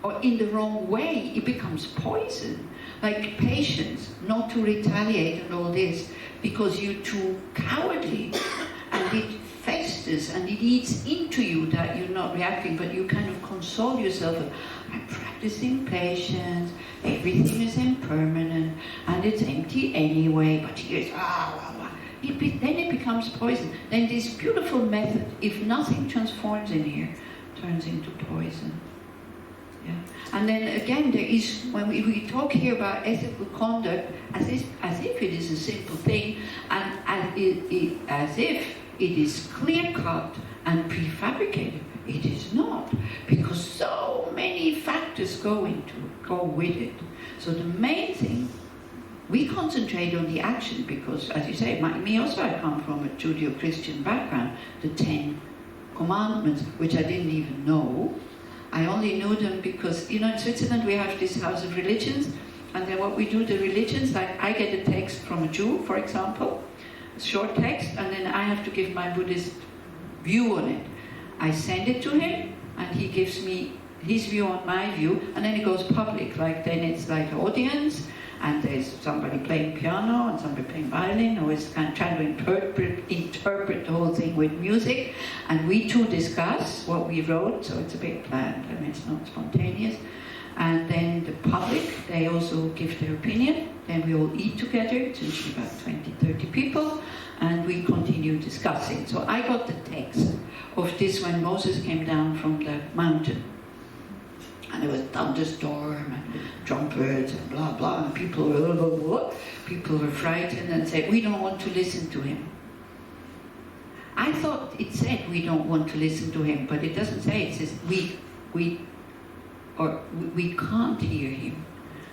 or in the wrong way, it becomes poison. Like patience, not to retaliate and all this, because you're too cowardly, and it festers and it eats into you that you're not reacting, but you kind of console yourself. I'm practicing patience, everything is impermanent, and it's empty anyway, but here's, then it becomes poison. Then this beautiful method, if nothing transforms in here, turns into poison. Yeah. And then again, there is, when we talk here about ethical conduct, as if it is a simple thing, and as if it is clear-cut and prefabricated. It is not, because so many factors go with it. So the main thing, we concentrate on the action, because, as you say, me also, I come from a Judeo-Christian background, the 10 Commandments, which I didn't even know. I only knew them because, in Switzerland we have this House of Religions, and then what we do, the religions, like I get a text from a Jew, for example, a short text, and then I have to give my Buddhist view on it. I send it to him, and he gives me his view on my view, and then it goes public. Like then it's like an audience, and there's somebody playing piano and somebody playing violin, who is kind of trying to interpret the whole thing with music, and we two discuss what we wrote, so it's a bit planned. I mean, it's not spontaneous. And then the public, they also give their opinion. Then we all eat together. It's usually about 20, 30 people, and we continue discussing. So I got the text of this when Moses came down from the mountain. And there was thunderstorm and trumpets and blah blah, and people were frightened and said, we don't want to listen to him. I thought it said we don't want to listen to him, but it doesn't say. It says we can't hear him.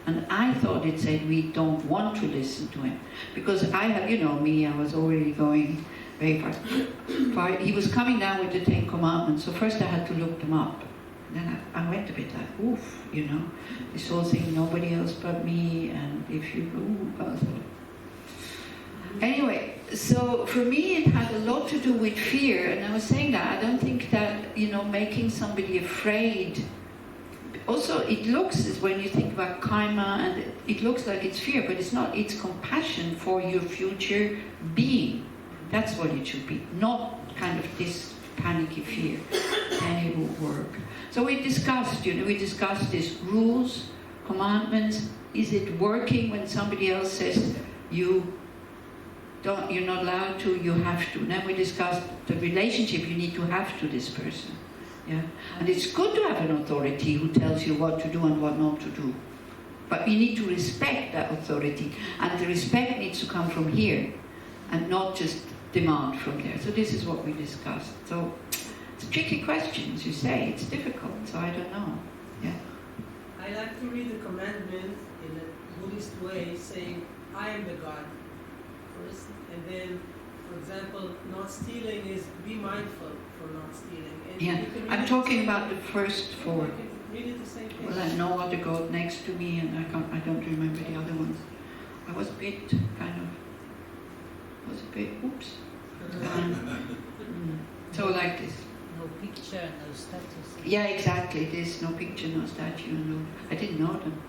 And I thought it said we don't want to listen to him, because I have, me, I was already going very far. He was coming down with the 10 Commandments, so first I had to look them up. Then I went a bit like, oof, this whole thing, nobody else but me, and if you go, anyway, so for me it had a lot to do with fear, and I was saying that I don't think that, making somebody afraid, also it looks, when you think about karma, and it looks like it's fear, but it's not, it's compassion for your future being. That's what it should be, not kind of this panicky fear, then it will work. So we discussed, these rules, commandments. Is it working when somebody else says you're not allowed to, you have to? And then we discussed the relationship you need to have to this person. Yeah? And it's good to have an authority who tells you what to do and what not to do. But you need to respect that authority. And the respect needs to come from here and not just demand from there. So this is what we discussed. So it's a tricky question, as you say. It's difficult, so I don't know. Yeah. I like to read the commandment in a Buddhist way, saying, I am the God first, and then, for example, not stealing is be mindful for not stealing. And yeah, I'm talking about the first four. Read it the same thing. Well, I know other God next to me, and I don't remember the other ones. I was a bit, oops. So like this. No picture, no status. Yeah, exactly. There's no picture, no statue, I didn't know them.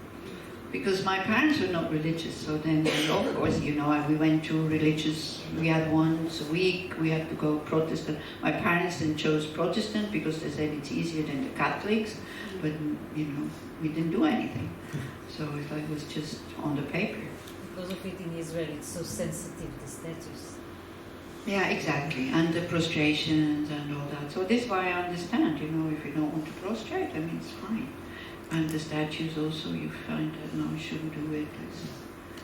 Because my parents were not religious, so then, of course, we went to religious, we had once a week, we had to go Protestant. My parents then chose Protestant because they said it's easier than the Catholics, but, we didn't do anything. So it was just on the paper. Because of it in Israel, it's so sensitive, the status. Yeah, exactly, and the prostrations and all that. So this is why I understand, if you don't want to prostrate, it's fine. And the statues also, you find that, no, you shouldn't do it.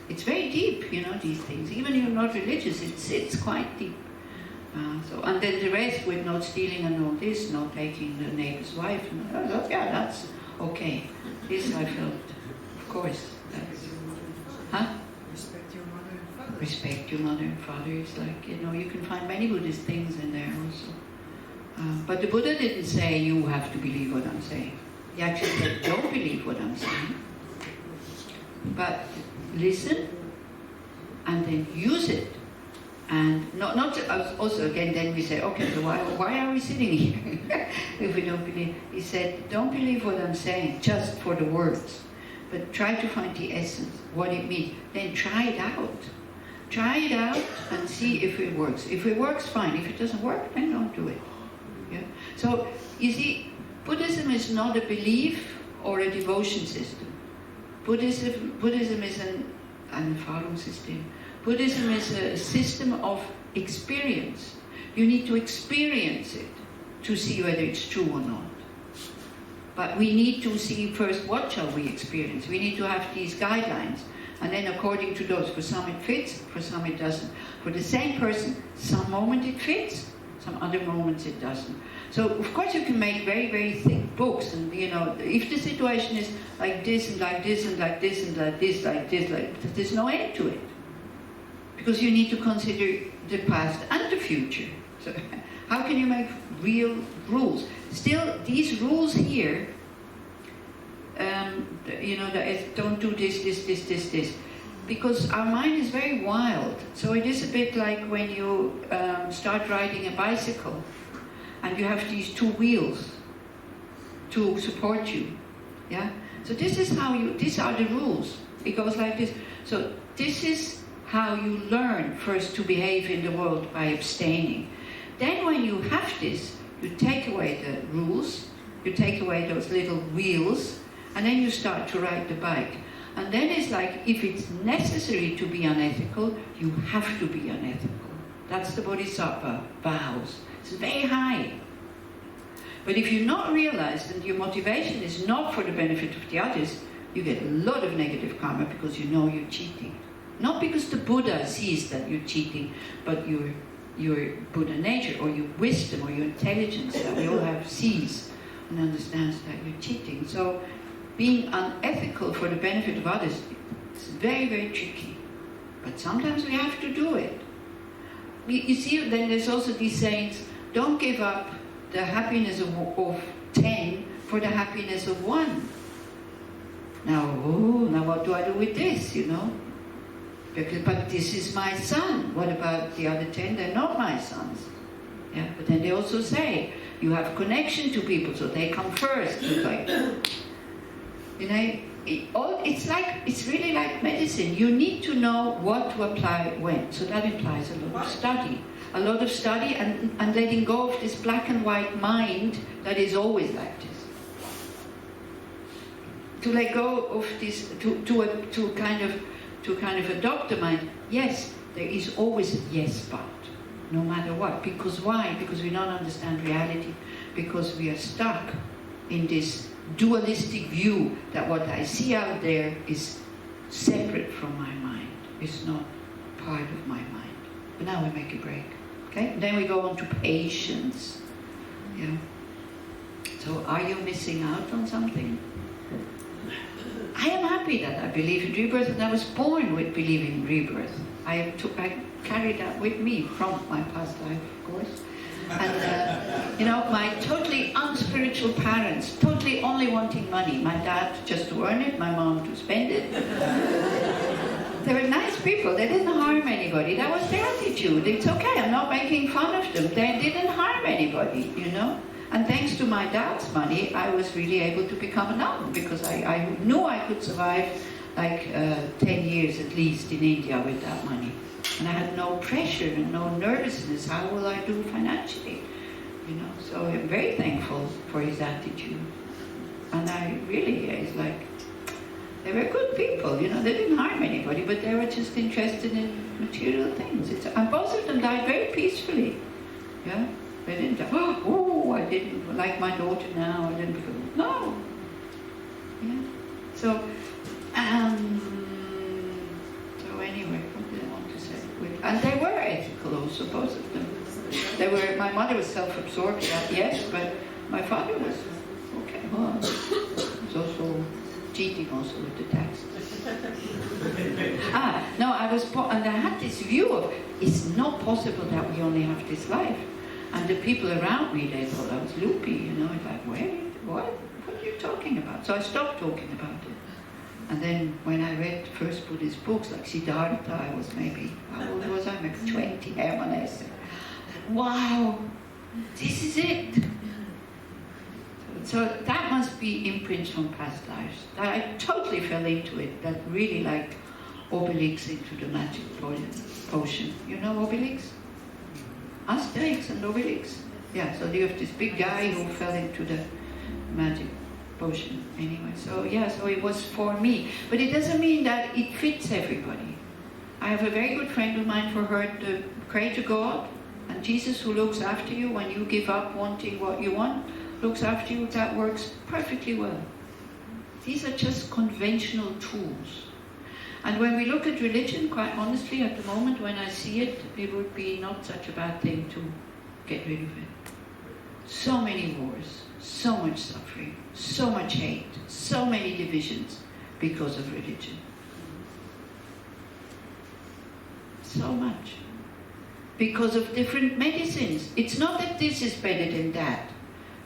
It's very deep, these things. Even if you're not religious, it's quite deep. And then the rest with not stealing and all this, not taking the neighbor's wife, that's okay. This I felt, of course, that's... Huh? Respect your mother and father. It's like, you can find many Buddhist things in there also. But the Buddha didn't say you have to believe what I'm saying. He actually said, don't believe what I'm saying. But listen and then use it And also again, then we say, okay, so why are we sitting here if we don't believe? He said, don't believe what I'm saying just for the words, but try to find the essence, what it means. Then try it out. Try it out and see if it works. If it works, fine. If it doesn't work, then don't do it. Yeah? So, you see, Buddhism is not a belief or a devotion system. Buddhism is an Erfahrungssystem. Buddhism is a system of experience. You need to experience it to see whether it's true or not. But we need to see first what shall we experience. We need to have these guidelines. And then according to those, for some it fits, for some it doesn't. For the same person, some moment it fits, some other moments it doesn't. So of course you can make very, very thick books, and you know, if the situation is like this and like this and like this and like this, like this, like there's no end to it. Because you need to consider the past and the future. So how can you make real rules? Still, these rules here, you know, don't do this. Because our mind is very wild. So it is a bit like when you start riding a bicycle and you have these two wheels to support you. Yeah? So this is how these are the rules. It goes like this. So this is how you learn first to behave in the world, by abstaining. Then when you have this, you take away the rules, you take away those little wheels, and then you start to ride the bike. And then it's like, if it's necessary to be unethical, you have to be unethical. That's the Bodhisattva vows. It's very high. But if you're not realized and your motivation is not for the benefit of the others, you get a lot of negative karma because you know you're cheating. Not because the Buddha sees that you're cheating, but your Buddha nature, or your wisdom, or your intelligence that we all have sees and understands that you're cheating. So being unethical for the benefit of others is very, very tricky. But sometimes we have to do it. You see, then there's also these sayings, don't give up the happiness of 10 for the happiness of 1. Now what do I do with this, you know? But this is my son. What about the other 10? They're not my sons. Yeah, but then they also say, you have connection to people, so they come first. It's like, you know, it's really like medicine. You need to know what to apply when. So that implies a lot of study. A lot of study and letting go of this black and white mind that is always like this. To let go of this, to kind of adopt the mind. Yes, there is always a yes but, no matter what. Because why? Because we don't understand reality. Because we are stuck in this dualistic view that what I see out there is separate from my mind. It's not part of my mind. But now we make a break. Okay? Then we go on to patience. Yeah. So are you missing out on something? I am happy that I believe in rebirth, and I was born with believing in rebirth. I carried that with me from my past life, of course. And, you know, my totally unspiritual parents, totally only wanting money. My dad just to earn it, my mom to spend it. They were nice people. They didn't harm anybody. That was their attitude. It's okay. I'm not making fun of them. They didn't harm anybody, you know. And thanks to my dad's money, I was really able to become a nun, because I knew I could survive like 10 years at least in India with that money. And I had no pressure and no nervousness. How will I do financially? You know, so I'm very thankful for his attitude. And I really, it's like, they were good people, you know, they didn't harm anybody, but they were just interested in material things. And both of them died very peacefully. Yeah? They didn't die, I didn't like my daughter now, I didn't become, no. Yeah. So anyway, what did I want to say? And they were ethical also, both of them. My mother was self-absorbed, yes, but my father was, okay, well, he was also cheating also with the taxes. No, I was, and I had this view of, it's not possible that we only have this life. And the people around me, they thought I was loopy, you know, it's like, what are you talking about? So I stopped talking about it. And then when I read first Buddhist books like Siddhartha, I was maybe, how old was I? Maybe 20, Hermann Hesse. Wow, this is it. So that must be imprints from past lives. I totally fell into it, that really like Obelix into the magic potion. You know Obelix? Asterix and Obelix? Yeah, so you have this big guy who fell into the magic potion anyway. So yeah, so it was for me. But it doesn't mean that it fits everybody. I have a very good friend of mine, for her, the Creator God and Jesus who looks after you when you give up wanting what you want, looks after you, that works perfectly well. These are just conventional tools. And when we look at religion, quite honestly, at the moment when I see it, it would be not such a bad thing to get rid of it. So many wars, so much suffering, so much hate, so many divisions because of religion. So much. Because of different medicines. It's not that this is better than that.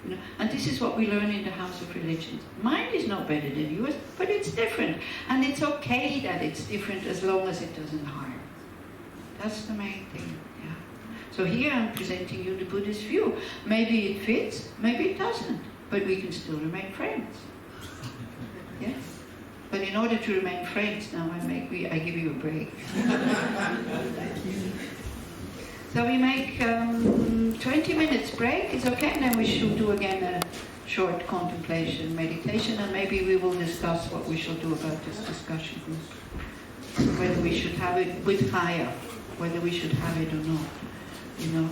You know, and this is what we learn in the House of Religions. Mine is not better than yours, but it's different. And it's okay that it's different as long as it doesn't harm. That's the main thing. Yeah. So here I'm presenting you the Buddhist view. Maybe it fits, maybe it doesn't, but we can still remain friends. Yeah? But in order to remain friends, now I give you a break. So we make 20 minutes break, it's okay, and then we should do again a short contemplation, meditation, and maybe we will discuss what we shall do about this discussion group. Whether we should have it with Chaya, whether we should have it or not, you know.